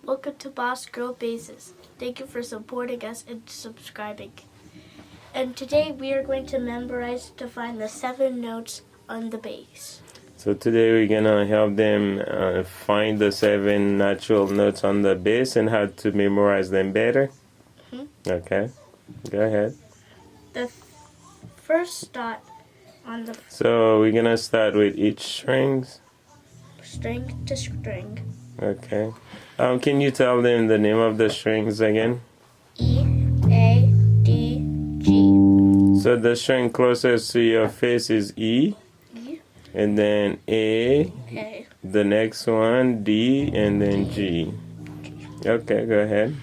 Welcome to Boss Girl Bases. Thank you for supporting us and subscribing. And today we are going to memorize to find the 7 notes on the bass. So today we're gonna help them find the 7 natural notes on the bass and how to memorize them better. Okay, go ahead. The first dot on the So we're gonna start with each strings. string to string. Okay. Can you tell them the name of the strings again? E, A, D, G. So the string closest to your face is E, E, and then A, A. the next one D, and then G. Okay, go ahead.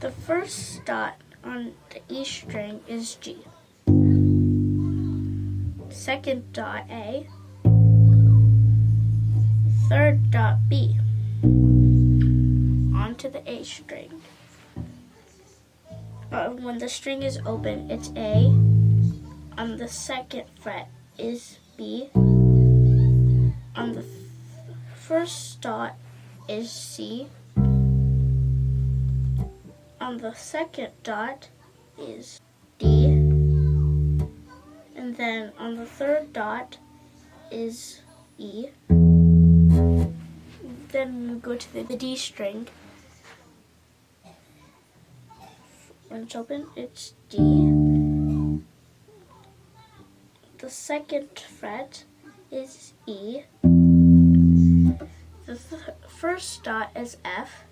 The first dot on the E string is G. Second dot A. Third dot B. Onto the A string. When the string is open, it's A. On the second fret is B. On the first dot is C. On the second dot is D. And then on the third dot is E. Then we go to the D string. When it's open, it's D. The second fret is E. The first dot is F.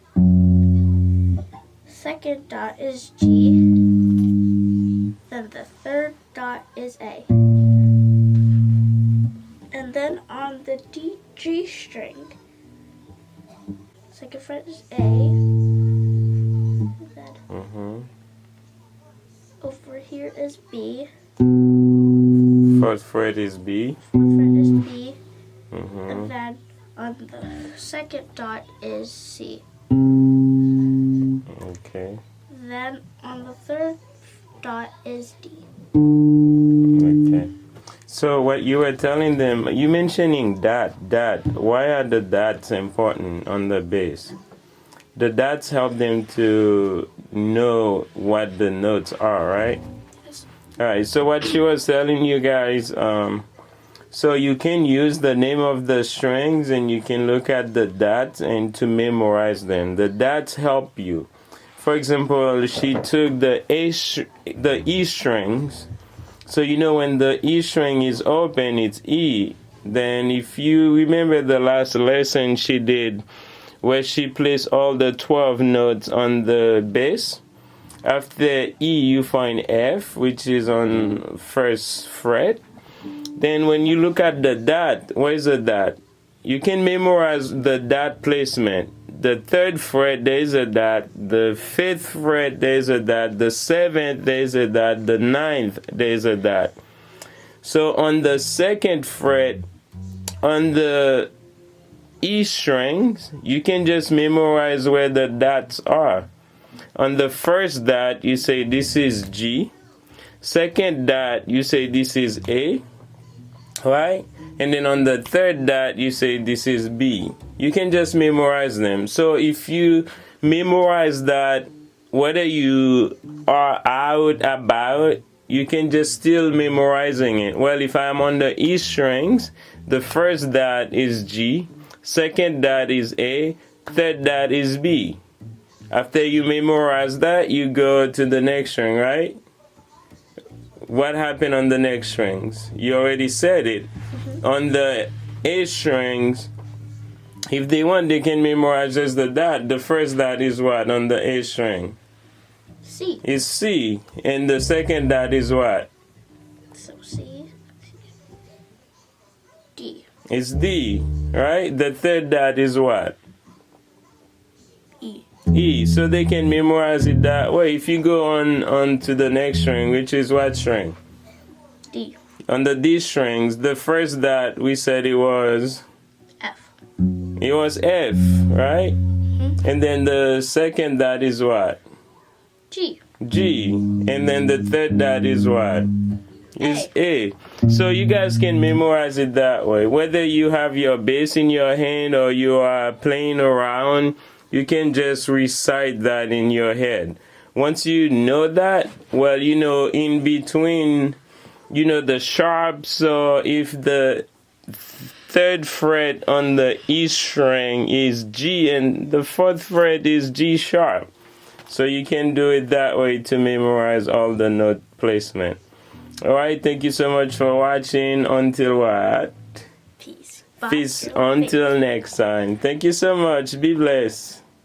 Second dot is G. Then the third dot is A. And then on the G string, second fret is A. Then over here is B. First fret is B. Fourth fret is B. And then on the second dot is C. Okay. Then on the third dot is D. Okay. So what you were telling them, you mentioning dot. Why are the dots important on the bass? The dots help them to know what the notes are, right? Yes. All right. So what she was telling you guys, so you can use the name of the strings and you can look at the dots and to memorize them. The dots help you. For example, she took the E strings. So you know when the E string is open, it's E. Then if you remember the last lesson she did, where she placed all the 12 notes on the bass. After E, you find F, which is on first fret. Then when you look at the dot, where's the dot? You can memorize the dot placement. The third fret, there's a dot. The fifth fret, there's a dot. The seventh, there's a dot. The ninth, there's a dot. So on the second fret, on the E strings, you can just memorize where the dots are. On the first dot, you say this is G. Second dot, you say this is A. Right? And then on the third dot, you say this is B. You can just memorize them. So if you memorize that, whether you are out about, you can just still memorizing it. Well, if I'm on the E strings, the first dot is G. Second dot is A, third dot is B. After you memorize that, you go to the next string, right? What happened on the next strings? You already said it. On the A strings, if they want, they can memorize just the dot. The first dot is what on the A string? C. Is C. And the second dot is what? So C. D. It's D, right? The third dot is what? E. E. So they can memorize it that way. If you go on to the next string, which is what string? D. On the D strings, the first dot we said it was F. It was F, right? And then the second dot is what? G. G. And then the third dot is what? Is A. So you guys can memorize it that way. Whether you have your bass in your hand or you are playing around you can just recite that in your head. Once you know that, well, you know, in between, you know, the sharp, so if the third fret on the E string is G and the fourth fret is G sharp. So you can do it that way to memorize all the note placement. Alright, thank you so much for watching. Until what? Peace. Peace. Until next time. Thank you so much. Be blessed.